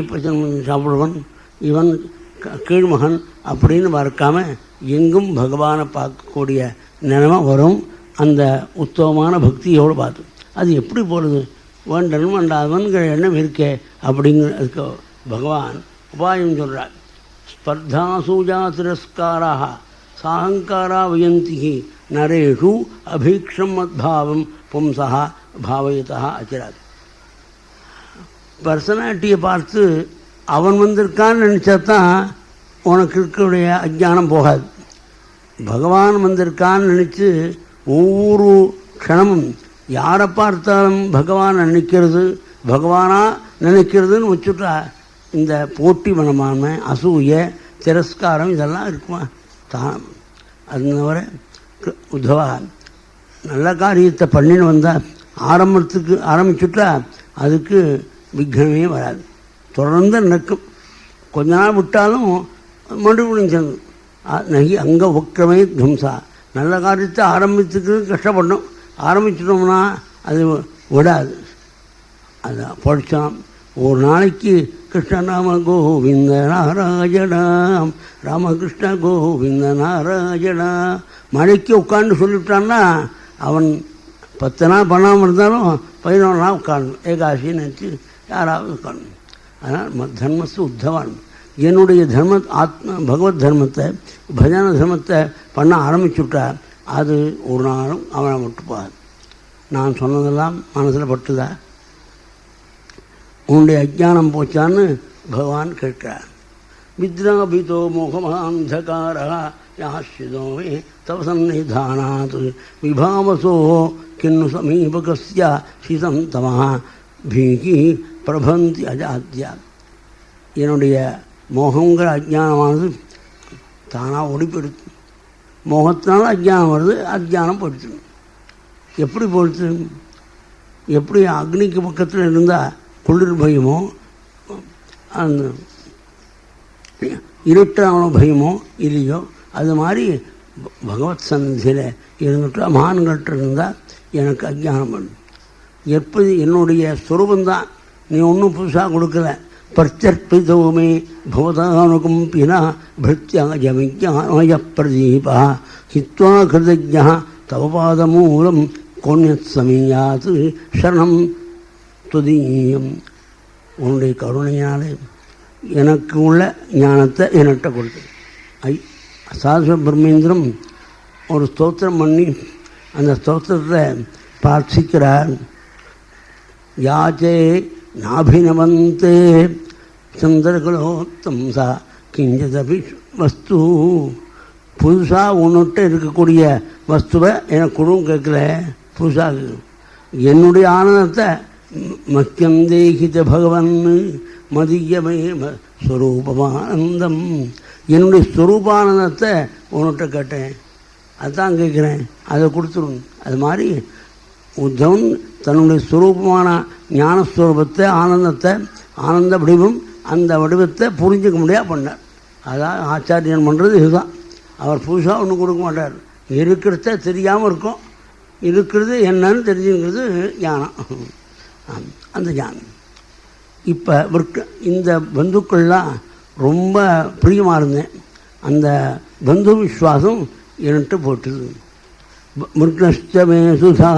பிரச்சனை சாப்பிடுவன், இவன் கீழ்மகன் அப்படின்னு மறக்காம எங்கும் பகவானை பார்க்கக்கூடிய நிலைமை வரும். அந்த உத்தமமான பக்தியோடு பார்த்து அது எப்படி போகிறது, வேண்டனும் வேண்டாதவன்கிற எண்ணம் இருக்கே அப்படிங்கிறதுக்கு பகவான் உபாயம் சொல்கிறார். ஸ்பர்தா சூஜா திரஸ்காராக சாஹங்காரா வயந்தி நரேஷு அபீக்ஷம் மத்பாவம் பும்சா பாவயதா அச்சிராது. பர்சனாலிட்டியை பார்த்து அவன் வந்திருக்கான்னு நினச்சாதான் உனக்கு இருக்கக்கூடிய அஜ்ஞானம் போகாது. பகவான் வந்திருக்கான்னு நினச்சி ஒவ்வொரு க்ஷணமும் யாரை பார்த்தாலும் பகவான் நினைக்கிறது, பகவானாக நினைக்கிறதுன்னு வச்சுட்டா இந்த போட்டி மனமான்மை, அசூய, திரஸ்காரம் இதெல்லாம் இருக்குமா தான். அதனால உத்தவா நல்ல காரியத்தை பண்ணின்னு வந்தால் ஆரம்பிச்சுட்டா அதுக்கு விக்னமே வராது, தொடர்ந்து நிற்கும். கொஞ்ச நாள் விட்டாலும் மறுபடியும் சேர்ந்து நகி அங்கே உக்கிரமே துவம்சா. நல்ல காரியத்தை ஆரம்பித்துக்கு கஷ்டப்படணும், ஆரம்பிச்சிட்டோம்னா அது விடாது. அதான் படித்தான். ஒரு நாளைக்கு கிருஷ்ணநாம கோவிந்த நாராயணாம், ராமகிருஷ்ண கோவிந்த நாராயணா. மழைக்கு உட்காந்து சொல்லிவிட்டான்னா அவன் 10 நாள் பண்ணாமல் இருந்தாலும் 11 நாள் உட்காரணும். ஏகாதசி நினச்சி யாராவது உட்காரணும். அதனால் தர்மஸ்து உத்தவான். என்னுடைய பகவத் தர்மத்தை, பஜன தர்மத்தை பண்ண ஆரம்பிச்சுட்டா அது ஒரு நாளும் அவனை விட்டுப்பார். நான் சொன்னதெல்லாம் மனசில் பட்டுதா, உன்னுடைய அஜ்ஞானம் போச்சான்னு பகவான் கேட்கிறார். வித்ராபிதோ மோகமாந்தகாரா யாஸ்யதோமே தவ சந்நிதானாத் விபாவசோ கிண்ணு சமீபகஸ்ய சீதம் தமா பீகி பிரபந்தி அஜாத்யா. என்னுடைய மோகங்கிற அஜ்ஞானமானது தானாக ஒடிப்படுத்து. மோகத்தினால அஜ்ஞானம் வருது, அஜ்ஞானம் போயிடுச்சு. எப்படி போயிடுச்சு? எப்படி அக்னிக்கு பக்கத்தில் இருந்தால் குளிர் பயமோ, அந்த இருட்டான பயமோ இல்லையோ, அது மாதிரி பகவத் சந்நிதியில் இருந்துட்டு மகான்கிட்ட இருந்தால் எனக்கு அஜ்ஞானம் பண்ணும். எப்படி என்னுடைய ஸ்வரூபந்தான், நீ ஒன்றும் புதுசாக கொடுக்கல. பிரத்யர்ப்பிதோமே பவதானுகம்பினா பிருத்யாஜமிஜானய பிரதீபா ஹித்வா கிருதஜ்ஞா தவபாதமூலம் கோண்யத் சமீயாத் சரணம் துதீயம். உன்னுடைய கருணையினாலே எனக்கு உள்ள ஞானத்தை என்கிட்ட கொடுத்து. சாஸ்வ பிரம்மேந்திரம் ஒரு ஸ்தோத்திரம் பண்ணி அந்த ஸ்தோத்திரத்தை பிரார்த்திக்கிறார். யாச்சே நாபினவந்தே சந்திரகுலோத்தம்சா கிஞ்சதபி வஸ்து. புதுசாக உன்னிட்ட இருக்கக்கூடிய வஸ்துவை எனக்கு குழுவும் கேட்கல, புதுசாக என்னுடைய ஆனந்தத்தை மக்கியம் தேகித பகவன் மதியமே ஸ்வரூபமானந்தம். என்னுடைய ஸ்வரூபானந்தத்தை உன்னிட்ட கேட்டேன், அதுதான் கேட்குறேன், அதை கொடுத்துரும். அது மாதிரி உத்தவன் தன்னுடைய ஸ்வரூபமான ஞானஸ்வரூபத்தை, ஆனந்தத்தை, ஆனந்த வடிவம், அந்த வடிவத்தை புரிஞ்சிக்க முடியாது பண்ணார். அதான் ஆச்சாரியன் பண்ணுறது இதுதான். அவர் புதுசாக ஒன்றும் கொடுக்க மாட்டார். இருக்கிறத தெரியாமல் இருக்கும், இருக்கிறது என்னன்னு தெரிஞ்சுங்கிறது ஞானம். அந்த ஞானம் இப்போ இந்த பந்துக்கள்லாம் ரொம்ப பிரியமாக இருந்தேன். அந்த பந்து விஸ்வாசம் என்கிட்ட போட்டுது. மிருக்னஷ்டமே சுசா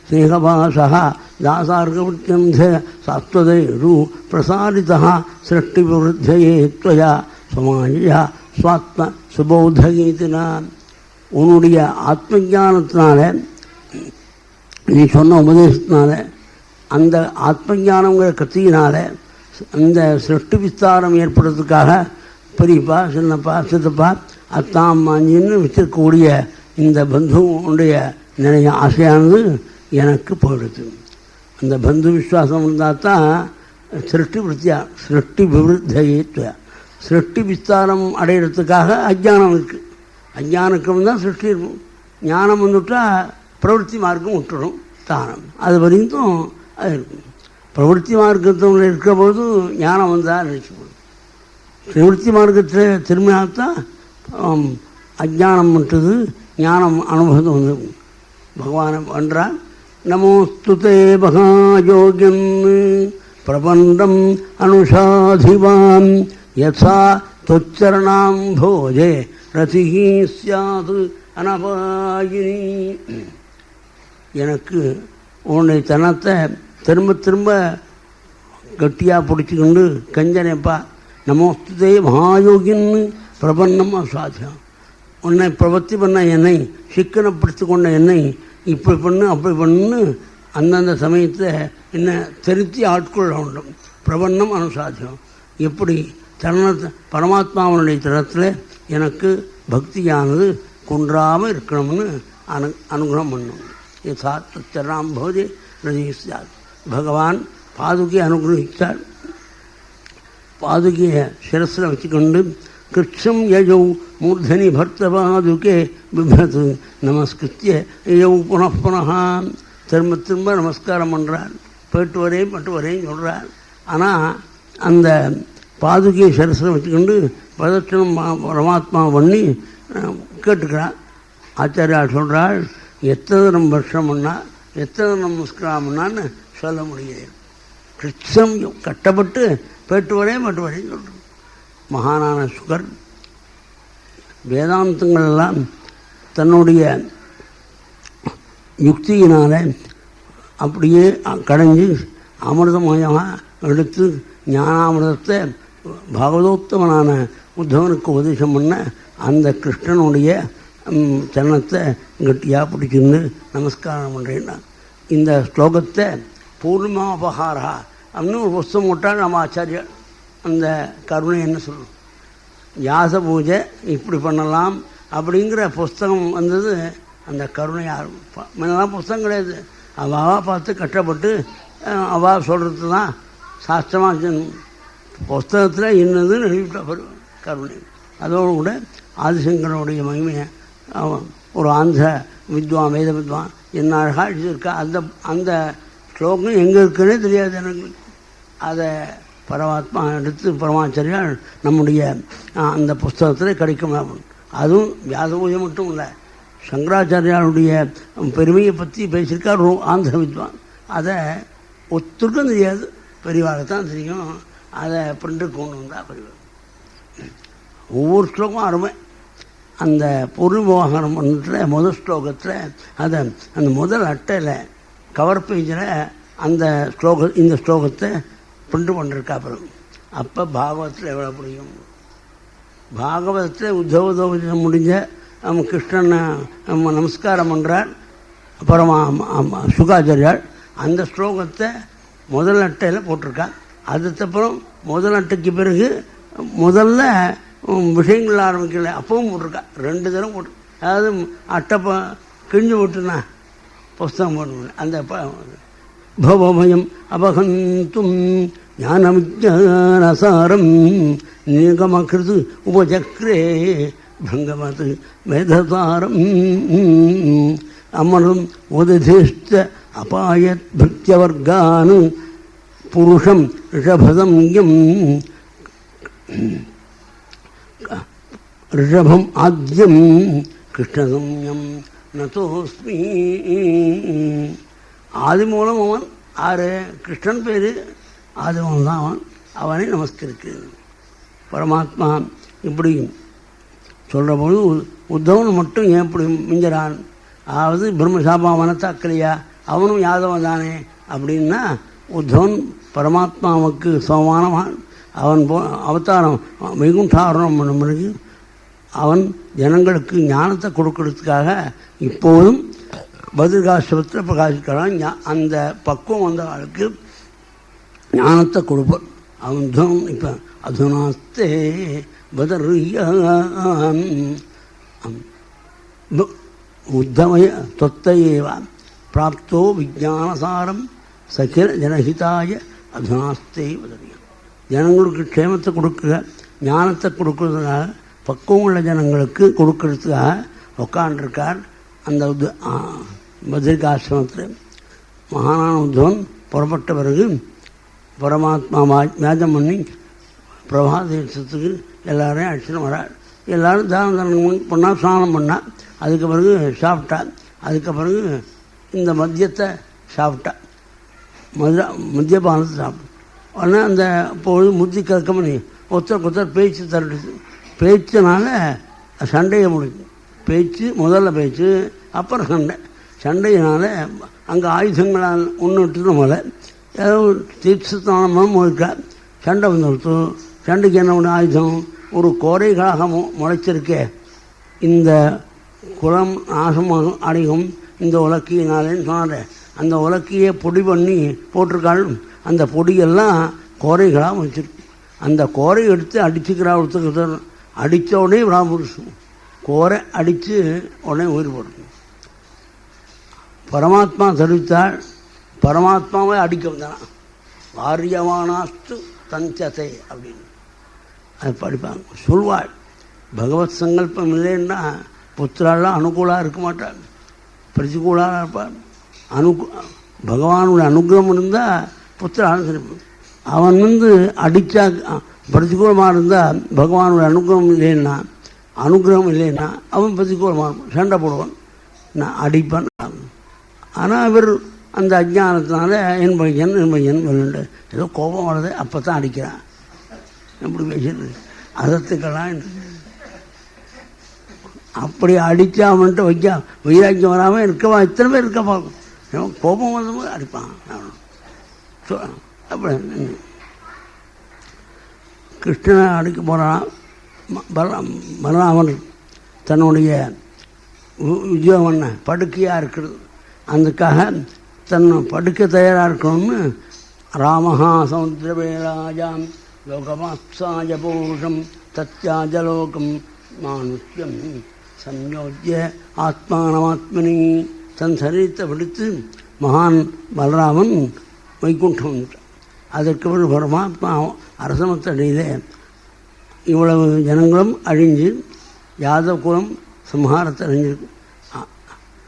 ஸ்நேகபாசா தாசார்கவத்தியந்த சாத்வதேரு பிரசாரிதா சிருஷ்டி விவருத்தையே துவயா சமாஜா ஸ்வாத்ம சுபோதகீதினா. உன்னுடைய ஆத்ம ஞானத்தினால, நீ சொன்ன உபதேசத்தினால, அந்த ஆத்ம ஞானங்கிற கத்தியினால அந்த சிருஷ்டி விஸ்தாரம் ஏற்படுறதுக்காக பெரியப்பா, சின்னப்பா, சித்தப்பா, அத்தாம் மாஞ்சின்னு வச்சிருக்கக்கூடிய இந்த பந்துவுடைய நிலைய ஆசையானது எனக்கு போயிடுது. அந்த பந்து விஸ்வாசம் இருந்தால் தான் சிருஷ்டி விவருத்தையே சிருஷ்டி விஸ்தாரம் அடையிறதுக்காக அஜ்ஞானம் இருக்குது. அஜ்ஞானக்கம் தான் சிருஷ்டி இருக்கும். ஞானம் வந்துவிட்டால் பிரவருத்தி மார்க்கம் விட்டுடும் தானம். அது வரைக்கும் அது இருக்கும். பிரவருத்தி மார்க்கத்தில் இருக்கிற போது ஞானம் வந்தால் நினைச்சுக்கணும். பிரவருத்தி மார்க்கத்தில் திரும்பினால்தான் அஜ்ஞானம் விட்டது, ஞானம் அனுபவம் வந்து பகவானை பண்ணுறான். நமோஸ்துதே மகாயோகியம் பிரபந்தம் அனுஷாதிவான் யதா தொச்சரணாம் போஜே ரதிஹி ஸ்யாது அனபாயினி. எனக்கு உன்னுடைய தனத்தை திரும்ப திரும்ப கட்டியாக பிடிச்சிக்கிண்டு கஞ்சனைப்பா நமோஸ்துதே மகாயோகின்னு பிரபன்னம் அசாத்தியம். உன்னை பிரவர்த்தி பண்ண என்னை சிக்கனப்படுத்தி கொண்ட என்னை இப்படி பண்ணு அப்படி பண்ணுன்னு அந்தந்த சமயத்தில் என்ன திருத்தி ஆட்கொள்ள வேண்டும். பிரபன்னம் அனுசாத்தியம். எப்படி தருணத்தை பரமாத்மாவனுடைய தரத்தில் எனக்கு பக்தியானது குன்றாமல் இருக்கணும்னு அனுகிரகம் பண்ணணும். யதார்த்த சரணாம் போதே ரஜிஸ்தார். பகவான் பாதுகையை அனுகிரகித்தார். பாதுகையை சிரசில் வச்சுக்கொண்டு கிருஷ்ணம் யஜௌ மூர்தனி பர்த்த பாதுகே பிபத்து நமஸ்கிருத்திய யஜௌ புனః திரும்ப திரும்ப நமஸ்காரம் பண்ணுறார். போயிட்டு வரேன்னு சொல்கிறார். ஆனால் அந்த பாதுகையை சிரசில் வச்சுக்கொண்டு பிரதட்சணம் பரமாத்மா பண்ணி கேட்டுக்கிறார். ஆச்சாரியால் சொல்கிறாள், எத்தனை வருஷம் பண்ணால் எத்தனை நமஸ்காரம் பண்ணான்னு சொல்ல முடியாது. கிருஷ்ணம் கட்டப்பட்டு போயிட்டு வரேன்னு சொல்கிறோம். மகானான சுகர் வேதாந்தங்களெல்லாம் தன்னுடைய யுக்தியினால் அப்படியே கடைஞ்சி அமிர்தமயமாக எடுத்து ஞானாமிர்தத்தை பாகவதோத்தமனான உத்தவனுக்கு உபதேசம் பண்ண அந்த கிருஷ்ணனுடைய சரணத்தை கட்டியாக பிடிச்சிருந்து நமஸ்காரம் பண்ணுறேன்னா இந்த ஸ்லோகத்தை பூர்ணிமாபகாரா அப்படின்னு ஒரு புஸ்தகம் போட்டால் நம்ம ஆச்சாரியர் அந்த கருணை என்ன சொல்லணும். வியாச பூஜை இப்படி பண்ணலாம் அப்படிங்கிற புஸ்தகம் வந்தது அந்த கருணையார். முன்னெல்லாம் புஸ்தகம் கிடையாது. அவாவாக பார்த்து கஷ்டப்பட்டு அவள் சொல்கிறது தான் சாஸ்திரமாக புஸ்தகத்தில் இன்னதுன்னு எழுதிவிட்ட கருணை. அதோடு கூட ஆதிசங்கரனுடைய மகிமையை ஒரு ஆந்திர வித்வான் வேத வித்வான் என்ன அழகாக எழுதியிருக்கா. அந்த ஸ்லோகம் எங்கே இருக்குன்னே தெரியாது எனக்கு. அதை பரமாத்மா எடுத்து பரமாச்சாரியால் நம்முடைய அந்த புஸ்தகத்தில் கிடைக்கும். அதுவும் வியாச பூஜை மட்டும் இல்லை, சங்கராச்சாரியாருடைய பெருமையை பற்றி பேசியிருக்கார் ஆந்திர வித்வான். அதை ஒத்துக்கும் தெரியாது, பெரியவாளைத்தான் தெரியும். அதை பிரிண்டு கொண்டு வந்தால் பெரியவாள். ஒவ்வொரு ஸ்லோகமும் அருமை. அந்த பொருள் விவகாரம் பண்ணுற முதல் ஸ்லோகத்தில் அதை அந்த முதல் அட்டையில் கவர் பேஜில் அந்த இந்த ஸ்லோகத்தை பிரிண்ட் பண்ணிருக்கா. அப்புறம் அப்போ பாகவதத்தில் எவ்வளோ பிடிக்கும். பாகவதத்தில் உத்தவதோபதம் முடிஞ்ச கிருஷ்ணனை நமஸ்காரம் பண்ணுறார் பரமா சுகாச்சாரியால். அந்த ஸ்லோகத்தை முதல் அட்டையில் போட்டிருக்கா. அதுக்கப்புறம் முதல் அட்டைக்கு பிறகு முதல்ல விஷயங்கள் ஆரம்பிக்கல அப்பவும் போட்டிருக்கா. 2 தரம் போட்டு, அதாவது அட்டை கிழிஞ்சு போட்டுனா புஸ்தகம் போட்டு அந்த பவமயம் அபகந்தும் ஞானவிஜானசாரம் நிகமகிருது உபசக்ரே பங்கமத் மேதசாரம் அமரும் உததிஷ்ட அபாயத் பக்தியவர்கான் புருஷம் ரிஷபதம்யம் ரிஷபம் ஆத்யம் கிருஷ்ணசம்யம் நதோஸ்மி. ஆதி மூலம் அவன் ஆறு கிருஷ்ணன் பேர் ஆதிமூலம் தான் அவன். அவனை நமஸ்கரிக்கிறது. பரமாத்மா இப்படி சொல்கிற பொழுது உத்தவன் மட்டும் ஏன் இப்படி மிஞ்சறான்? அதாவது பிரம்மசாபா மனத்தாக்கலையா, அவனும் யாதவன் தானே அப்படின்னா உத்தவன் பரமாத்மாவுக்கு சமமானவான். அவன் அவதாரம் வைகுண்டாரணம் பண்ணும் பிறகு அவன் ஜனங்களுக்கு ஞானத்தை கொடுக்கறதுக்காக இப்போதும் பத்ரிகாசிரமத்தில் பிரகாசிக்கிறான். அந்த பக்குவம் வந்த ஆளுக்கு ஞானத்தை கொடுப்பான். அவன் தான் இப்போ அதுனாஸ்தே பதர்யான் உத்தமய தொத்தையேவ பிராப்தோ விஜானசாரம் சகில ஜனஹிதாய அதுனாஸ்தே பதர்யான். ஜனங்களுக்கு க்ஷேமத்தை கொடுக்குற ஞானத்தை கொடுக்கறதுக்காக பக்குவம் உள்ள ஜனங்களுக்கு கொடுக்கறதுக்காக உட்காண்டிருக்கார் அந்த பத்ரிகாசிரமத்தில். மகானான உத்தவன் புறப்பட்ட பிறகு பரமாத்மா மேஜம் பண்ணி பிரபாத தீர்த்தத்துக்கு எல்லாரையும் அடிச்சுட்டு வரார். எல்லோரும் தானம் தரணம் பண்ணால் ஸ்நானம் பண்ணால், அதுக்கு பிறகு சாப்பிட்டார். அதுக்கு பிறகு இந்த மத்தியத்தை சாப்பிட்டா, மத்தியபானத்தை சாப்பிட்டா. உடனே அந்த பொழுது முத்தி கலக்கமணி ஒருத்தருக்கு ஒருத்தர் பேச்சு தரட்டுது. பேச்சினால சண்டையை முடிக்கும். பேச்சு முதல்ல பேச்சு, அப்புறம் சண்டையினால அங்கே ஆயுதங்களால் ஒன்று விட்டுட்டு போல ஏதோ தீட்சத்தானமும் இருக்கா. சண்டை வந்துடுத்து. சண்டைக்கு என்ன ஒன்று ஆயுதம்? ஒரு கோரைகளாக முளைச்சிருக்கே, இந்த குலம் நாசமாக அடையும் இந்த உலக்கியினாலேன்னு சொன்னார். அந்த உலக்கியை பொடி பண்ணி போட்டிருக்காள். அந்த பொடியெல்லாம் கோரைகளாக வச்சிருக்கு. அந்த கோரை எடுத்து அடிச்சுக்கிறா. ஒருத்தர் அடித்த உடனே விடாமுடிச்சும் கோரை அடித்து உடனே உயிர் போடணும். பரமாத்மா தெரிவித்தாள். பரமாத்மாவை அடிக்க வந்தான். வாரியமானாஸ்து தஞ்சத்தை அப்படின்னு அது படிப்பாங்க. சொல்வாள், பகவத் சங்கல்பம் இல்லைன்னா புத்திராலாம் அனுகூலாக இருக்க மாட்டாள், பிரதிகூலாக இருப்பாள். பகவானுடைய அனுகிரகம் இருந்தால் புத்திராலும் இருப்பான். அவன் அடித்தா பிரதிகூலமாக இருந்தால் பகவானுடைய அனுகிரகம் இல்லைன்னா அவன் பிரதிகூலமாக இருப்பான், சண்டை போடுவான், நான் அடிப்பான். ஆனால் இவர் அந்த அஜ்ஞானத்தினால என் பையன் விளையாண்டு ஏதோ கோபம் வருது, அப்போ தான் அடிக்கிறான். எப்படி பேசுறது? அதத்துக்கெல்லாம் அப்படி அடித்தா அவன்கிட்ட வைக்க வைராக்கியம் வராமல் இருக்கவா இத்தனை பேர் இருக்க பார்க்கும். கோபம் வந்தபோது அடிப்பான். அப்படி கிருஷ்ணனை அடிக்க போகிறான். பலராமன் தன்னுடைய உத்தியோகம் படுக்கையாக இருக்கிறது, அதுக்காக தன் படுக்க தயாராக இருக்கணும்னு ராமஹா சமுத்திரவேளாஜாம் லோகமாப்சாய பூஷம் தத்யாஜலோகம் மானுஷ்யம் சம்யோஜ்ய ஆத்மானமாத்மனி தன் சரீரத்தை விடுத்து மகான் பலராமன் வைகுண்டம் வந்துட்டான். அதற்கு ஒரு பரமாத்மா அரசமத்தடியிலே இவ்வளவு ஜனங்களும் அழிஞ்சு யாதவ குலம் சம்ஹாரத்தை அழிஞ்சிருக்கு.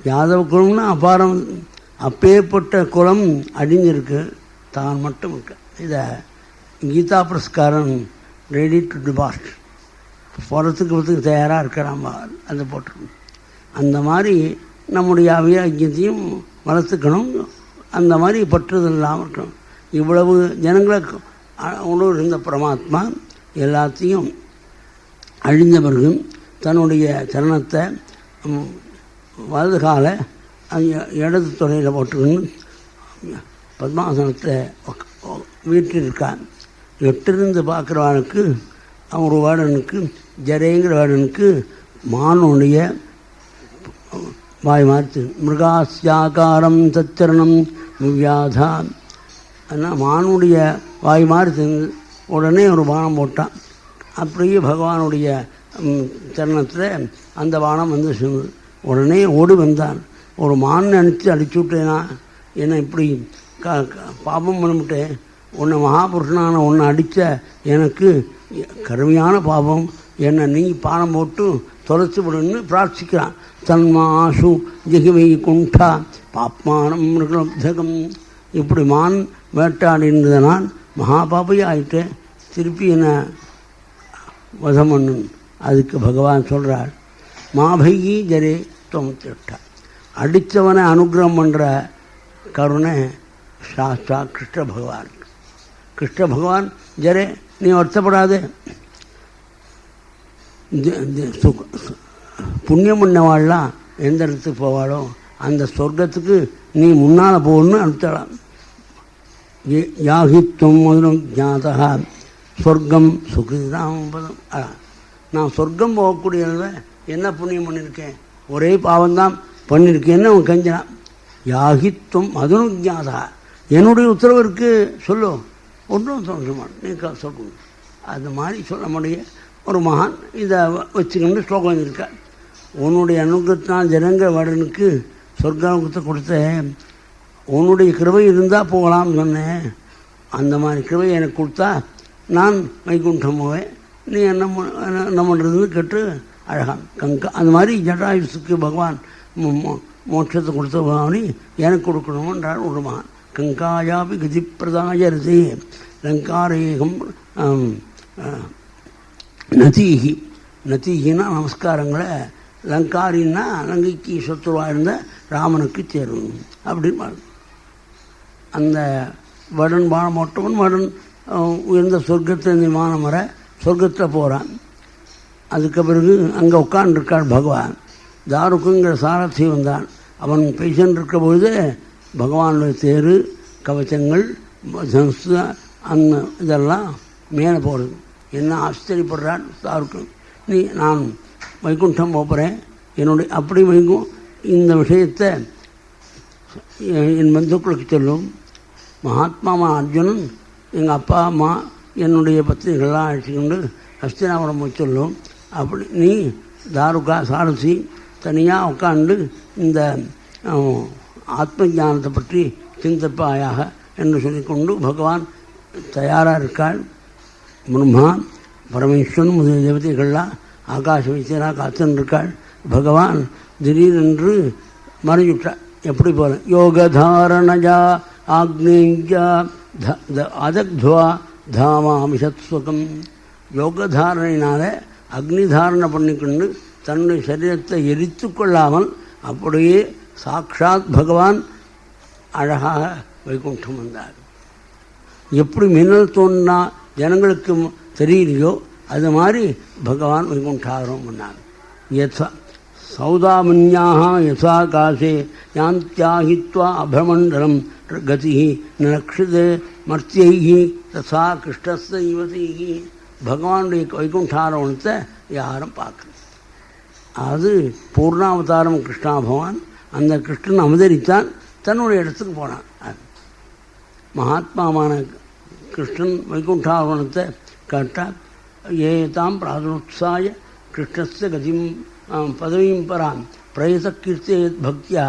யாதவ குலம்னா அபாரம், அப்பேற்பட்ட குலம் அழிஞ்சிருக்கு, தான் மட்டும் இருக்கு. இதை கீதா புரஸ்காரன் ரெடி டு டிபார்ட் போகிறதுக்கு தயாராக இருக்கிறாம்பா அதை போட்டிருக்கணும். அந்த மாதிரி நம்முடைய அவையாக்கியத்தையும் வளர்த்துக்கணும். அந்த மாதிரி பற்றுதல் இல்லாமல் இருக்கணும். இவ்வளவு ஜனங்களை உணவு இருந்த பரமாத்மா எல்லாத்தையும் அழிந்த பிறகு தன்னுடைய சரணத்தை வலது கால இடது துறையில் போட்டுக்கணும். பத்மாசனத்தை வீட்டிருக்கான். எட்டிருந்து பார்க்குறவனுக்கு ஒரு வேடனுக்கு ஜரேங்கிற வேடனுக்கு மானுடைய வாய் மாற்று மிருகாசியாக்காரம் தச்சரணம் வியாதா. ஆனால் மானுடைய வாய் மாறி உடனே ஒரு பானம் போட்டான். அப்படியே பகவானுடைய சரணத்தில் அந்த பானம் வந்து சேர்ந்தது. உடனே ஓடி வந்தான். ஒரு மான் நினச்சி அடிச்சு விட்டேனா, என்னை இப்படி பாபம் பண்ணிவிட்டேன், உன்னை மகாபுருஷனான உன்னை அடித்த எனக்கு கடுமையான பாபம், என்னை நீ பானம் போட்டு தொலைச்சி விடுன்னு பிரார்த்திக்கிறான். தன்மாசு ஜெகிமை குண்டா பாப்மானம் மிருகலப்தகம். இப்படி மான் வேட்டாடின்றதை நான் மகாபாபையாக ஆகிட்டேன், திருப்பி என்னை வதம் பண்ணு. அதுக்கு பகவான் சொல்கிறார், மாபையி ஜரே தொமுத்திட்டா. அடித்தவனை அனுகிரகம் பண்ணுற கருணை சாஸ்தா கிருஷ்ண பகவான். கிருஷ்ண பகவான் ஜரே நீ வருத்தப்படாது, புண்ணியம் பண்ணவாள்லாம் எந்த இடத்துக்கு போவாளோ அந்த சொர்க்கத்துக்கு நீ முன்னால் போகணும்னு அனுப்பித்தலாம். யாகித்வம் முதலும் ஜாதகா சொர்க்கம் சுகிதாம்பதம். நான் சொர்க்கம் போகக்கூடியத என்ன புண்ணியம் பண்ணியிருக்கேன், ஒரே பாவம்தான் பண்ணியிருக்கேன்னு அவன் கஞ்சினான். யாகித்வம் மதுனும் ஜாதகா, என்னுடைய உத்தரவு இருக்குது சொல்லு, ஒன்றும் சொல்ல மாட்டேன், நீ சொல்லணும். அது மாதிரி சொல்ல முடிய ஒரு மகான் இதை வச்சுக்கிட்டு ஸ்லோகம் எழுதியிருக்கார். உன்னுடைய அனுகிரகத்தினால் ஜனங்க வடனுக்கு சொர்க்கானுகத்தை கொடுத்த உன்னுடைய கிருபை இருந்தால் போகலாம்னு சொன்னேன். அந்த மாதிரி கிருபை எனக்கு கொடுத்தா நான் வைகுண்டம் போவேன், நீ என்ன பண்ணுறதுன்னு கேட்டு அழகான் கங்கா. அந்த மாதிரி ஜடாயுசுக்கு பகவான் மோட்சத்தை கொடுத்த பகவானி எனக்கு கொடுக்கணும்ன்றார் ஒரு மகான். கங்காயாபி கதி பிரதாய ரசி லங்காரேகம் நதீகி. நதீகின்னா நமஸ்காரங்களை, லங்காரின்னா லங்கைக்கு சொத்துருவாக இருந்த ராமனுக்கு சேரும் அப்படின்னு. அந்த வடன் பானம் போட்டவன் வடன் உயர்ந்த சொர்க்கத்தில் விமானம் வர சொர்க்கத்தில் போகிறான். அதுக்கு பிறகு அங்கே உட்காண்டிருக்காள் பகவான். தாருக்குங்கிற சாரதி வந்தான். அவன் பேசின்றிருக்க பொழுது பகவானுடைய தேர் கவச்சங்கள் அந்த இதெல்லாம் மேலே போகிறது. என்ன ஆச்சரியப்படுறான் தாருக்கு. நான் வைகுண்டம் போகிறேன் என்னுடைய அப்படி வைக்கும் இந்த விஷயத்தை என் பந்துக்களுக்கு சொல்லும். மகாத்மா அர்ஜுனன் எங்கள் அப்பா அம்மா என்னுடைய பத்திரிகைகள்லாம் அழைச்சிக்கொண்டு ஹஸ்தினாபுரம் போய் சொல்லும். அப்படி நீ தாருகா சாரசி தனியாக உட்காந்து இந்த ஆத்ம ஞானத்தை பற்றி சிந்திப்பாயாக என்று சொல்லிக்கொண்டு பகவான் தயாராக இருக்காள். பிரம்மா பரமேஸ்வரன் முதல் தேவதைகள்லாம் ஆகாச வைத்தியராக காத்துருக்காள். பகவான் திடீரென்று மறைஞ்சுட்டாள். எப்படி போல யோகதாரணஜா ஆக்னேயா அதக்துவா தாமாமிஷத்வகம். யோகதாரணையினால அக்னி தாரணை பண்ணிக்கொண்டு தன்னுடைய சரீரத்தை எரித்து கொள்ளாமல் அப்படியே சாக்ஷாத் பகவான் அழகாக வைகுண்டம் வந்தார். எப்படி மின்னல் தோன்றினா ஜனங்களுக்கு தெரியலையோ அது மாதிரி பகவான் வைகுண்டாரம் பண்ணார். யதா சௌதாமன்யாக யசா காசே யாந்தியாகித்வா அபமண்டலம் கதி நக்ஷதே மர்த்தியைகி தசா கிருஷ்ணஸ்த யுவதிகி. பகவானுடைய வைகுண்டாரோகணத்தை யாரும் பார்க்கல. அது பூர்ணாவதாரம் கிருஷ்ணா பகவான். அந்த கிருஷ்ணன் அவதரித்தான், தன்னுடைய இடத்துக்கு போனான். மகாத்மாவான கிருஷ்ணன் வைகுண்டாரோகணத்தை கேட்டால் ஏதாம் பிராதுருத்சாய கிருஷ்ணஸ்ய கதிம் பதவியும் பராம் பிரயத கீர்த்தியத் பக்தியா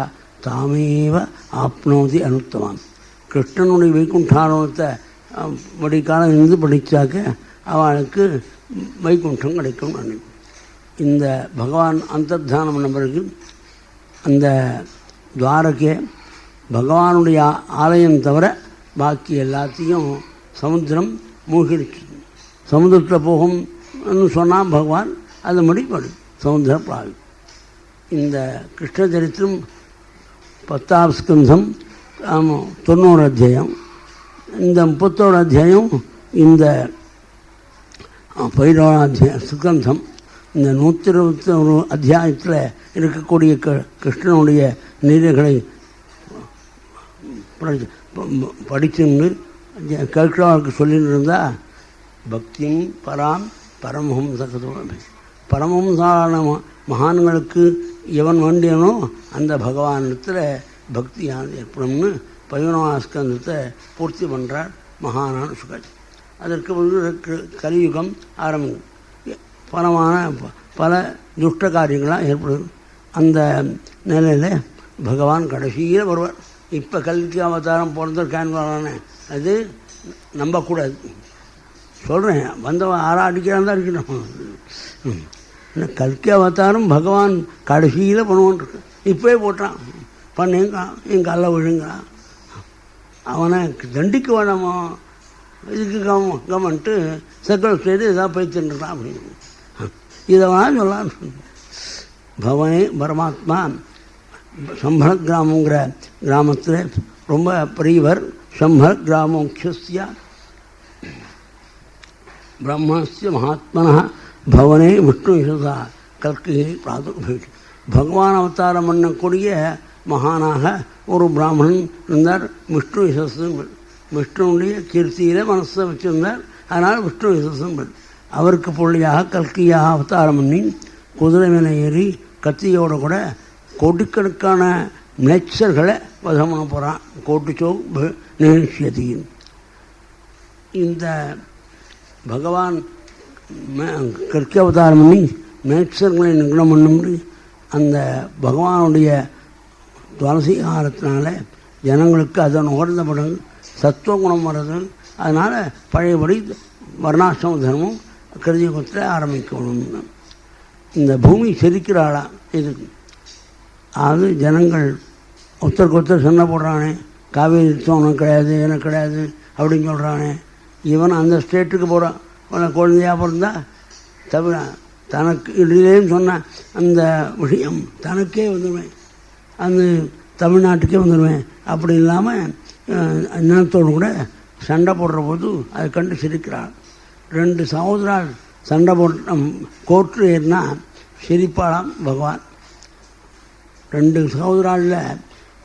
தாமேவ ஆப்னோதி அனுத்தமாம். கிருஷ்ணனுடைய வைகுண்டாரோகணத்தை படிக்காலம் இருந்து படித்தாக்க அவளுக்கு வைகுண்டம் கிடைக்கும். இந்த பகவான் அந்தர்தானம் பண்ண பிறகு அந்த துவாரகே பகவானுடைய ஆலயம் தவிர பாக்கி எல்லாத்தையும் சமுத்திரம் மூழ்கிடுச்சு. சமுத்திரத்தில் போகும்னு சொன்னால் பகவான் அது முடிப்படு சமுத்திர பிராவி. இந்த கிருஷ்ண சரித்திரம் 10ஆம் ஸ்கந்தம் 90 அத்தியாயம். இந்த 31 அத்தியாயம் இந்த 11ஆம் அத்தியாயம் ஸ்கந்தம். இந்த 121 அத்தியாயத்தில் இருக்கக்கூடிய கிருஷ்ணனுடைய நீரைகளை படிச்சுன்னு கேட்கிறவர்களுக்கு சொல்லிட்டு இருந்தால் பக்தியும் பராம் பரமஹம்ச பரமஹம்சான மகான்களுக்கு எவன் வேண்டியனோ அந்த பகவானிடத்தில் பக்தியானது ஏற்படும்னு 11ஆம் ஸ்கந்தத்தை பூர்த்தி பண்ணுறார் மகானான சுகாஜ். அதற்கு பிறகு கலியுகம் ஆரம்பிக்கும். பலமான பல துஷ்ட காரியங்களாக ஏற்படுது. அந்த நிலையில் பகவான் கடைசியில் வருவார். இப்போ கல்கி அவதாரம் பிறந்திருக்கான்னு வரானே அது நம்பக்கூடாது. சொல்கிறேன், வந்தவன் அடிக்கிறான் தான் இருக்கணும். கல்கி அவதாரம் பகவான் கடைசியில் பண்ணுவான்ருக்கு. இப்போயே போட்டான் பண்ணேங்க என் கல்ல விழுங்கிறான். அவனை தண்டிக்க வேணாமோ இதுக்கு கவர்மெண்ட்டு செக்கல் செய்து எதாவது போய் தின்னுறான் அப்படின்னு இதை வேணால் சொல்லலாம். பவனே பரமாத்மா சம்பள கிராமங்கிற கிராமத்தில் ரொம்ப பெரியவர். சம்பள கிராமோக்கிய பிரம்மஸ்ய மகாத்மனா பவனே விஷ்ணு யசா கல்கியை பிராதுர்பவிச்சு. பகவான் அவதாரம் பண்ணக்கூடிய மகானாக ஒரு பிராமணன் இருந்தார். விஷ்ணு யசஸ்ன்னு விஷ்ணுடைய கீர்த்தியில் மனசை வச்சுருந்தார். அதனால் விஷ்ணு யசஸ்ன்னு அவருக்கு பிள்ளையாக கல்கியாக அவதாரம் பண்ணி குதிரை மேலே ஏறி கத்தியோட கூட கோடிக்கணக்கான மிளச்சர்களை வதம் பண்ண போகிறான். கோட்டிச்சோ நிகழ்ச்சியதியின் இந்த பகவான் கல்கி அவதாரம் பண்ணி மேட்சர்களை நிகழம் பண்ணும்படி அந்த பகவானுடைய துளசிகாரத்தினால ஜனங்களுக்கு அதை நுகர்ந்தப்படும் சத்துவகுணம் வர்றது. அதனால் பழையபடி வர்ணாசிரம தர்மம் கருதியத்தில் ஆரம்பிக்கணும். இந்த பூமி செரிக்கிறாளா இதுக்கு. அது ஜனங்கள் ஒருத்தருக்கு ஒருத்தர் சண்டை போடுறானே, காவேரி உனக்கு கிடையாது எனக்கு கிடையாது அப்படின்னு சொல்கிறானே. இவன் அந்த ஸ்டேட்டுக்கு போகிறான். உனக்கு குழந்தையாக பிறந்தா தவிர தனக்கு இல்லைன்னு சொன்ன அந்த விஷயம் தனக்கே வந்துடுவேன், அந்த தமிழ்நாட்டுக்கே வந்துடுவேன். அப்படி இல்லாமல் இனத்தோடு கூட சண்டை போடுற போது அதை கண்டு சிரிக்கிறாள். 2 சகோதரால் சண்டை போட்டு கோர்ட்டு ஏறினா சிரிப்பாளாம் பகவான். 2 சகோதராளில்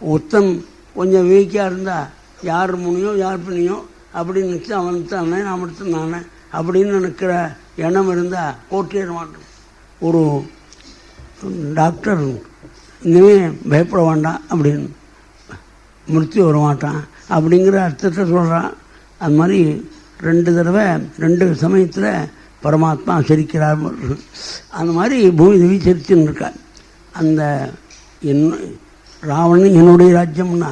ஒருத்தன் கொஞ்சம் வீக்காக இருந்தால் யார் முனியோ யார் பிணியோ அப்படின்னு நினச்சி அவன் தானே நான் மட்டும் நானே அப்படின்னு நினைக்கிற எண்ணம் இருந்தால் கோர்ட்டு ஏற மாட்டோம். ஒரு டாக்டர் இனிமேல் பயப்பட வேண்டாம் அப்படின்னு மிருத்தி வர மாட்டான் அப்படிங்கிற அர்த்தத்தை சொல்கிறான். அது மாதிரி 2 தடவை 2 சமயத்தில் பரமாத்மா சிரிக்கிறார். அந்த மாதிரி பூமி தேவி சிரிச்சுன்னு இருக்கார். அந்த ராவணன் என்னுடைய ராஜ்யம்னா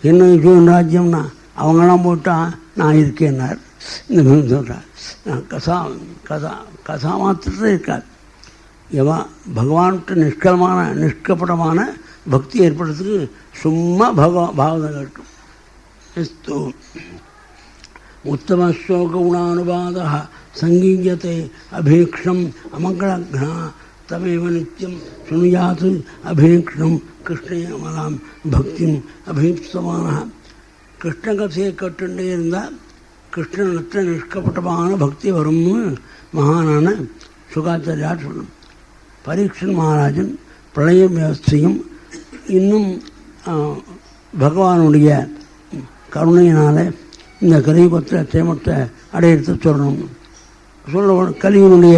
என்னுடைய ராஜ்யம்னா அவங்களாம் போட்டால் நான் இருக்கேன்னார். இந்த மாதிரி சொல்கிறார். கசா மாத்திரத்தில் இருக்கார். பகவான்கிட்ட நிஷ்கபடமான பக்தி ஏற்படுறதுக்கு சும்மா பாவதம் கேட்கும். எஸ்து உத்தமஸ்லோகுணானுபாத சங்கீயத்தை அபீக்ஷம் அமங்களக்னா தமேவ நித்தியம் சுனுயாத்து அபீக்ஷம் கிருஷ்ணே அமலாம் பக்திம் அபீப்சமான. கிருஷ்ண கதையை கட்டுண்டே இருந்தால் கிருஷ்ணனிடத்தில் நிஷ்கப்பட்டமான பக்தி வரும்னு மகானான சுகாச்சாரியார் சொல்லணும். பரீட்சன் மகாராஜன் பிரளய வியவஸ்தையும் இன்னும் பகவானுடைய கருணையினால் இந்த கலியுகத்தை சேமத்தை அடையிறது சொல்லணும். கலியுனுடைய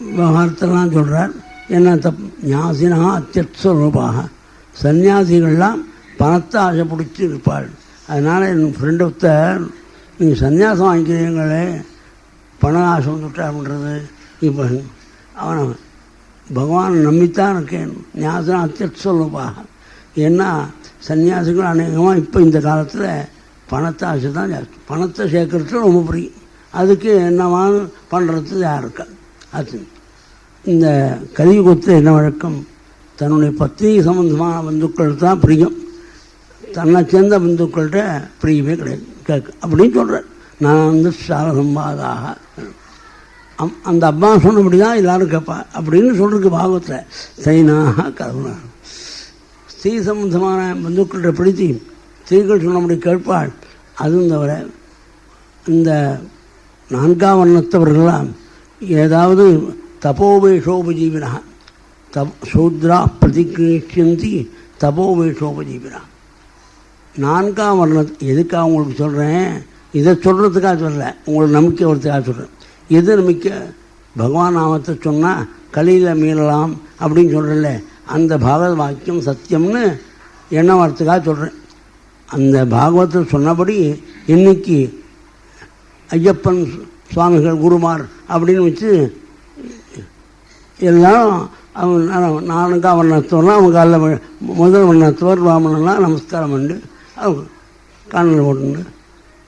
விவகாரத்தெல்லாம் சொல்கிறார். என்ன ஞாசினா அத்தியஸ்வரூபாக சன்னியாசிகள்லாம் பணத்தை ஆசை பிடிச்சி இருப்பாள். அதனால் என் ஃப்ரெண்டு ஒருத்தர் நீங்கள் சன்னியாசம் வாங்கிக்கிறீங்களே பணம் ஆசை வந்துட்டாருன்றது. இப்போ அவனை பகவான் நம்பித்தான் இருக்கேன். ஞாசினா அத்தியஸ்வரூபாக. ஏன்னா சன்னியாசிகள் அநேகமாக இப்போ இந்த காலத்தில் பணத்தை ஆசை தான் ஜாஸ்தி. பணத்தை சேர்க்கறது ரொம்ப பிரியம். அதுக்கு என்னவான்னு பண்ணுறது யார் இருக்கா? அது இந்த கலியுகத்தில் என்ன வழக்கம், தன்னுடைய பத்னி சம்பந்தமான பந்துக்கள் தான் பிரியம். தன்னை சேர்ந்த பந்துக்கள்கிட்ட பிரியமே கிடையாது கேட்க அப்படின்னு சொல்கிறேன். நான் வந்து சாரசம்பாதாக அந்த அப்பா சொன்னபடி தான் எல்லோரும் கேட்பா அப்படின்னு சொல்கிறதுக்கு பாகத்தில் சைனாக கருணா. ஸ்ரீ சம்பந்தமான பந்துக்கள்கிட்ட பிடித்தி ஸ்திரீகள் சொன்னபடி கேட்பாள். அதுவும் தவிர இந்த 4ஆம் வர்ணத்தவர்களாம் ஏதாவது தபோவேஷோபஜீவினா சூத்ரா பிரதிகிருஷ்யந்தி தபோவேஷோபஜீவினா. 4ஆம் வர்ணம் எதுக்காக உங்களுக்கு சொல்கிறேன், இதை சொல்கிறதுக்காக சொல்லலை, உங்களுக்கு நம்பிக்கை வரதுக்காக சொல்கிறேன். எது நம்பிக்கை? பகவான் நாமத்தை சொன்னால் கலியில் மீளலாம் அப்படின்னு சொல்கிறல, அந்த பாகவத வாக்கியம் சத்தியம்னு எண்ணம் வரத்துக்காக சொல்கிறேன். அந்த பாகவத்தை சொன்னபடி இன்னைக்கு ஐயப்பன் சுவாமிகள் குருமார் அப்படின்னு வச்சு எல்லாம் அவன் 4ஆம் வர்ணத்தவர்லாம் அவங்க காலில் முதல் வர்ணத்தவர் பிராமணன்லாம் நமஸ்காரம் பண்ணி அவங்க காணில் போட்டுண்டு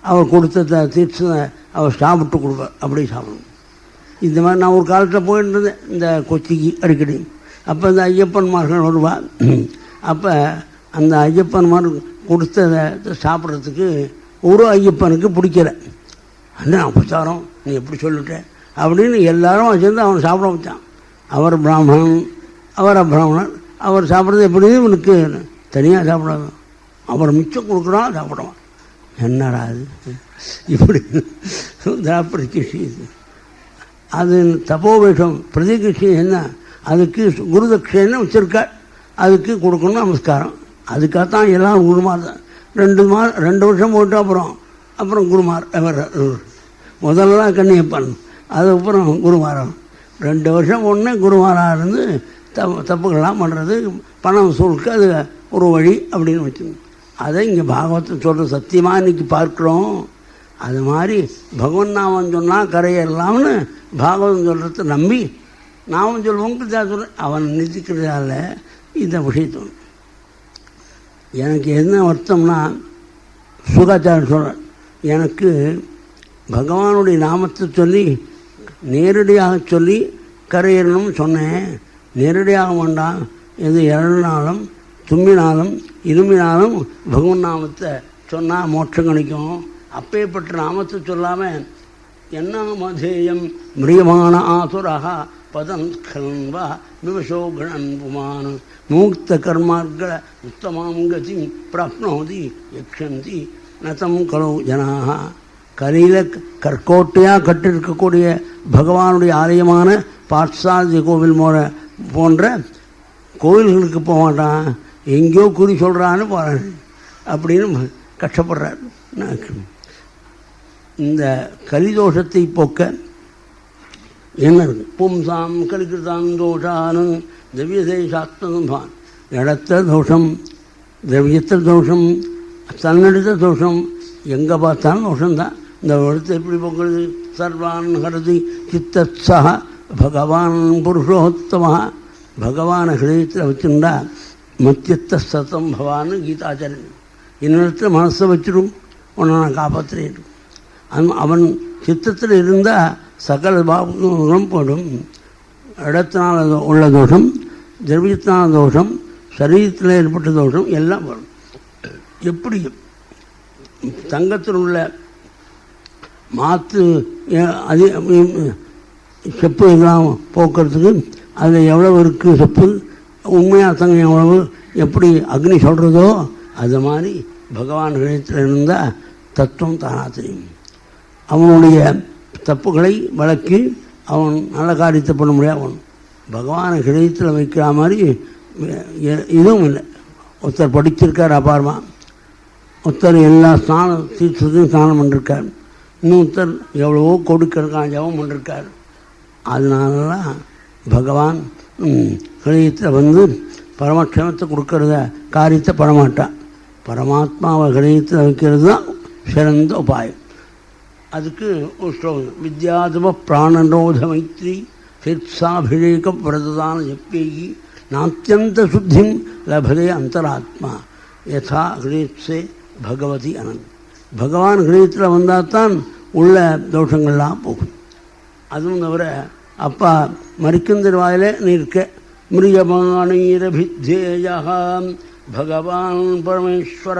அவர் கொடுத்த தீட்சை அவர் சாப்பிட்டு கொடுப்பார். அப்படியே சாப்பிடணும். இந்த மாதிரி நான் ஒரு காலத்தில் போயிட்டு இருந்தேன் இந்த கொச்சிக்கு அடிக்கடி. அப்போ இந்த ஐயப்பன்மார்கள் வருவா. அப்போ அந்த ஐயப்பன்மார் கொடுத்ததை சாப்பிட்றதுக்கு ஒரு ஐயப்பனுக்கு பிடிக்கல. அண்ணா அபச்சாரம் நீ எப்படி சொல்லிட்ட அப்படின்னு எல்லாரும் சேர்ந்து அவனை சாப்பிட வச்சான். அவர் பிராமணன், அவர் அப்பிராமணர், அவர் சாப்பிட்றது எப்படி இவனுக்கு தனியாக சாப்பிடாது. அவர் மிச்சம் கொடுக்குறான் சாப்பிடுவான். என்னடா அது இப்படி அப்படி கிருஷி அது தபோவேஷம் பிரதிகிருஷி என்ன, அதுக்கு குருதட்சைன்னு வச்சுருக்காள், அதுக்கு கொடுக்கணும் நமஸ்காரம். அதுக்காகத்தான் எல்லாம் குருமார் தான். 2 வருஷம் போட்டு அப்புறம் குருமார். முதல்ல கண்ணியப்பன், அதுக்கப்புறம் குருமாரம். 2 வருஷம் ஒன்று குருமாராக இருந்து தப்புக்கெல்லாம் பண்ணுறது பணம் சொல்லிட்டு அது ஒரு வழி அப்படின்னு வச்சுக்கணும். அதை இங்கே பாகவத்தை சொல்கிற சத்தியமாக இன்றைக்கி பார்க்குறோம். அது மாதிரி பகவன் நாமம் சொன்னால் கரையெல்லாம்னு பாகவதம் சொல்கிறத நம்பி நாமம் சொல்லுவோங்க சொல்கிறேன். அவன் நிதிக்கிறதால இந்த விஷயத்தோம் எனக்கு என்ன வருத்தம்னா, சுகாச்சாரம் சொல்கிறேன், எனக்கு பகவானுடைய நாமத்தை சொல்லி நேரடியாக சொல்லி கரையேறணும்னு சொன்னேன். நேரடியாக வேண்டாம், எது இறங்கினாலும் தும்மினாலும் இருமினாலும் பகவான் நாமத்தை சொன்னால் மோட்சம் கிடைக்கும். அப்பேற்பட்ட நாமத்தை சொல்லாமல் என்ன மதேயம் மிரியமான ஆசுரா பதம் கல்வா விவசோகணன் புமான் மூக்த கர்மார்களை உத்தமாம் கதி பிராப்னோதி யக்ஷந்தி நதம் கலோ ஜனாக. கலியில் கற்கோட்டையாக கட்டிருக்கக்கூடிய பகவானுடைய ஆலயமான பார்த்தசாரதி கோவில் போன்ற கோவில்களுக்கு போக மாட்டான், எங்கேயோ குறி சொல்கிறான்னு போகிறான் அப்படின்னு கஷ்டப்படுறார். இந்த கலிதோஷத்தை போக்க என்ன இருக்கு? பும்சாம் கலிகிருதான் தோஷானு திவ்யதேசாத்மபான். இடத்த தோஷம், திரவியத்தில் தோஷம், தன்னெடுத்த தோஷம், எங்கே பார்த்தாலும் தோஷம்தான். இந்த இடத்தை எப்படி போக்குறது? சர்வான் ஹரதி சித்தத்ஸா பகவான் புருஷோத்தமா. பகவானை ஹிருதயத்தில் வச்சுருந்தா மத்தியத்த சதம் பவான்னு கீதாச்சாரியன். இன்னொருத்தர் மனசை வச்சிடும், உன்னை நான் காப்பாற்றுறேன். அவன் சித்தத்தில் இருந்தால் சகல பாவங்களும் போடும். இடத்தினால உள்ள தோஷம், திரவியத்தினால தோஷம், சரீரத்தில் ஏற்பட்ட தோஷம் எல்லாம் வரும். எப்படி தங்கத்தில் உள்ள மாற்று செப்பு எல்லாம் போக்குறதுக்கு அதில் எவ்வளவு இருக்குது செப்பு, உண்மையாக தங்கம் எவ்வளவு, எப்படி அக்னி சொல்கிறதோ அது மாதிரி பகவான் ஹிருதயத்தில் இருந்தால் தத்துவம் தானாக தெரியும். அவனுடைய தப்புகளை வளர்க்கி அவன் நல்ல காரியத்தை பண்ண முடியாது. அவன் பகவானை ஹிருதயத்தில் வைக்கிற மாதிரி இதுவும் இல்லை. ஒருத்தர் படிச்சிருக்கார் அபாரமாக, ஒருத்தர் எல்லா தீர்த்தத்தையும் ஸ்நானம் பண்ணிருக்கார், இன்னொருத்தர் எவ்வளவோ கொடுக்கறக்கான ஜபம் பண்ணிருக்கார். அதனாலலாம் பகவான் ஹிருதயத்தில் வந்து பரமக்ஷேமத்தை கொடுக்கறத காரியத்தை பண்ணமாட்டான். பரமாத்மாவை ஹிருதயத்தில் வைக்கிறது தான் சிறந்த உபாயம். அதுக்கு ஒரு ஸ்லோகம், வித்யாதம பிராணரோத மைத்ரி சிற்சாபிஷேக பிரதான ஜப்பேகி நாத்தியந்த சுத்திம் லபதே அந்தராத்மா யதா ஹிருதயத்ஸே பகவதி அனந்த். பகவான் ஹிருதயத்தில் வந்தால் தான் உள்ள தோஷங்கள்லாம் போகும். அதுவும் தவிர அப்பா மரிக்கும் வாயிலே நீ இருக்க மிருகமானீரபித்தேயா பகவான் பரமேஸ்வர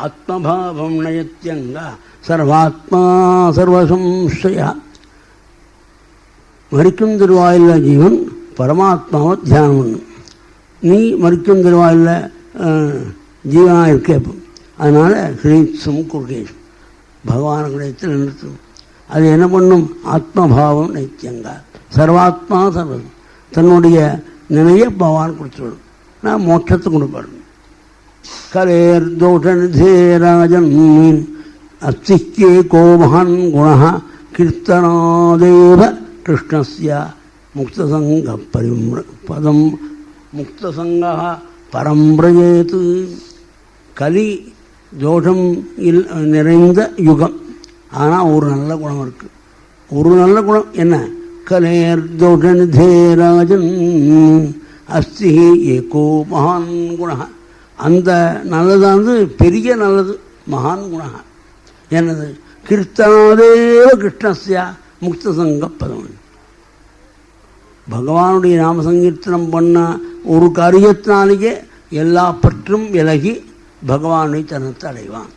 ஆத்மபாவம் நயத்யங்க சர்வாத்மா சர்வசம்சயா. மரிக்கும் திருவாயில் ஜீவன் பரமாத்மாவை தியானம் பண்ணும். நீ மரிக்கும் திருவாயில் ஜீவனாக இருக்க. அதனால் ஹிரீத்ஸும் குருகேஷ் பகவான் ஹிரதயத்தில் நிறுத்தும். அது என்ன பண்ணும்? ஆத்மபாவம் நைத்தியங்கா சர்வாத்மா சர்வம். தன்னுடைய நிலையை பகவான் கொடுத்துவிடும். நான் மோட்சத்தை கொடுப்பாரு. கலேர் தோஷநிதே ராஜன் அஸ்திக்கே கோ மகான் குண கீர்த்தனாதேவ கிருஷ்ணஸ்ய முக்தசங்க பதம் முக்தசங்க பரம்பிரஜேது. கலி தோஷம் நிறைந்த யுகம். ஆனால் ஒரு நல்ல குணம் இருக்குது. ஒரு நல்ல குணம் என்ன? கலேர் தோஷநிதே ராஜன் அஸ்தி ஏகோ மகான் குண. அந்த நல்லதானது பெரிய நல்லது, மகான் குண. என்னது? கீர்த்தனாதேவ கிருஷ்ணஸ்யா முக்தசங்க பதம். பகவானுடைய நாம சங்கீர்த்தனம் பண்ண ஒரு காரியத்தினாலேயே எல்லா பற்றும் விலகி பகவானுடைய தனத்தை அடைவான்.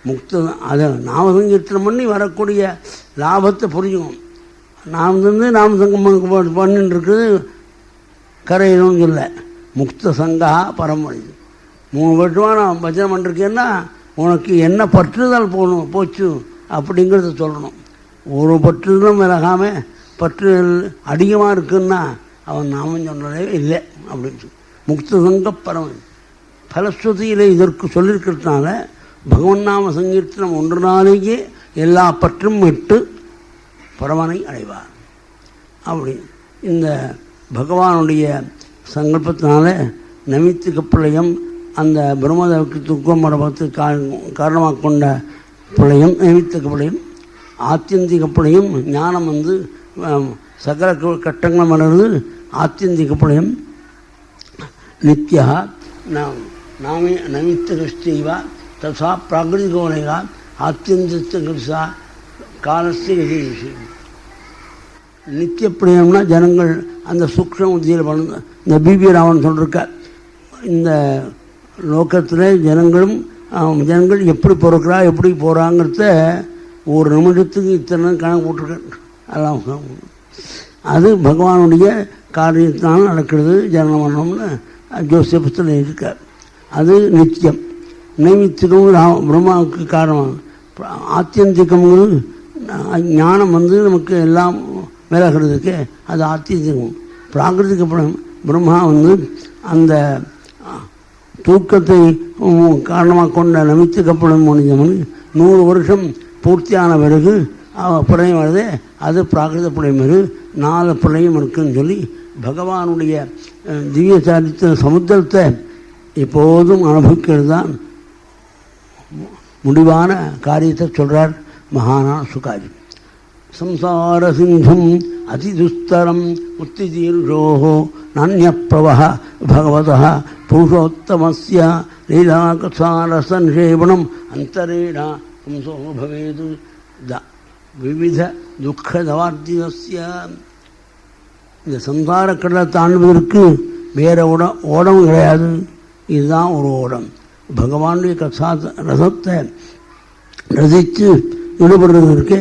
முக்த அதை நாம சங்கீர்த்தனம் பண்ணி வரக்கூடிய லாபத்தை புரிஞ்சுக்கணும். நாம் நாம சங்கம் பண்ணின்னு இருக்குது கரையணும்னு இல்லை. முக்த சங்கா பரம்பரை. 3 வருஷமாக நான் பஜனை பண்ணிருக்கேன்னா உனக்கு என்ன பற்றுதல் போச்சு அப்படிங்கிறத சொல்லணும். ஒரு பற்றுதலும் விலகாமல் பற்று அதிகமாக இருக்குன்னா அவன் நாமம் சொன்னதே இல்லை அப்படின்னு சொல்லி முக்த சங்க பரமன். பலஸ்ருதியில் இதற்கு சொல்லியிருக்கிறதுனால பகவன் நாம சங்கீர்த்தனம் ஒன்றுனாலேயே எல்லா பற்றும் விட்டு பரமனை அடைவார். அப்படி இந்த பகவானுடைய சங்கல்பத்தினால நமித்திக பிரளயம், அந்த பிரம்மதேவக்கு துக்கம் மரபத்துக்கு காரணமாக கொண்ட பிரளயம் நைமித்திக பிரளயம். ஆத்தியந்திக பிரளயம் ஞானம் வந்து சகல கட்டங்களும் வளர்ந்து ஆத்தியந்திக பிரளயம். நித்யா நாமே நமித்திகஸ்தீவா தசா பிராகிருதிகோலைகா ஆத்தியந்திகா காலஸ்தி விஷயம். நித்திய பிரயம்னா ஜனங்கள் அந்த சூக்ஷ்ம உத்தியில் பண்ண. இந்த பிபி ராவன் சொல்லியிருக்கார், இந்த லோகத்தில் ஜனங்கள் எப்படி பிறக்கிறா எப்படி போகிறாங்கிறத ஒரு நிமிடத்துக்கு இத்தனை கணக்கு போட்டிருக்கார். அதெல்லாம் அது பகவானுடைய காரியத்தினால நடக்கிறது ஜனன மரணம்னு ஜோசியபத்தில் இருக்கார். அது நித்தியம். நியமித்திடும் பிரம்மாவுக்கு காரணம். ஆத்தியந்திகம்ங்கிறது ஞானம் நமக்கு எல்லாம் விலகிறதுக்கு அது ஆத்தியந்திகம். பிராகிருதிக பிரம்மா அந்த தூக்கத்தை காரணமாக கொண்ட நமித்துக்கப்படும் மனிதன் 100 வருஷம் பூர்த்தியான பிறகு பிரளயம் வருது. அது பிராகிருத பிரளயம் வருது. 4 பிரளயம் இருக்குன்னு சொல்லி பகவானுடைய திவ்ய சரித்திர சமுத்திரத்தை எப்போதும் அனுபவிக்கிறது தான் முடிவான காரியத்தை சொல்கிறார் மகானான சுகாஜி. சம்சார சிந்தும் அதிதுஸ்தரம் உத்திதீர்ஷோ நான்யப்ரவஹ பகவதः புருஷோத்தமஸ்ய லீலாகசாரசன்ஷேபணம் அந்தரேண பும்சோ பவேது விவித துக்கதவார்த்திதஸ்ய. இந்த சம்சார கடலை தாண்டுவதற்கு வேற ஓடம் கிடையாது. இதுதான் ஒரு ஓடம். பகவானுடைய ரசத்தை ரசித்து ஈடுபடுறதற்கு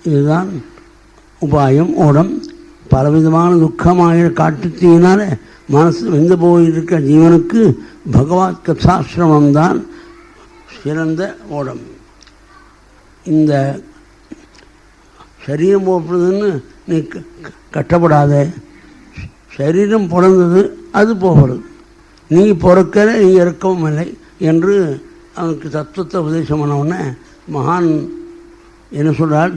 இதுதான் உபாயம், ஓடம். பலவிதமான துக்கமாக காட்டுத்தீனால மனசு வெந்து போயிருக்க ஜீவனுக்கு பகவத் கதாசிரமம்தான் சிறந்த ஓடம். இந்த சரீரம் போடுறதுன்னு நீ கட்டப்படாத. சரீரம் பிறந்தது, அது போகிறது. நீ பிறக்கல, நீ இறக்கவும் இல்லை என்று அவனுக்கு தத்துவத்தை உபதேசம் பண்ண உடனே மகான் என்ன சொல்கிறார்,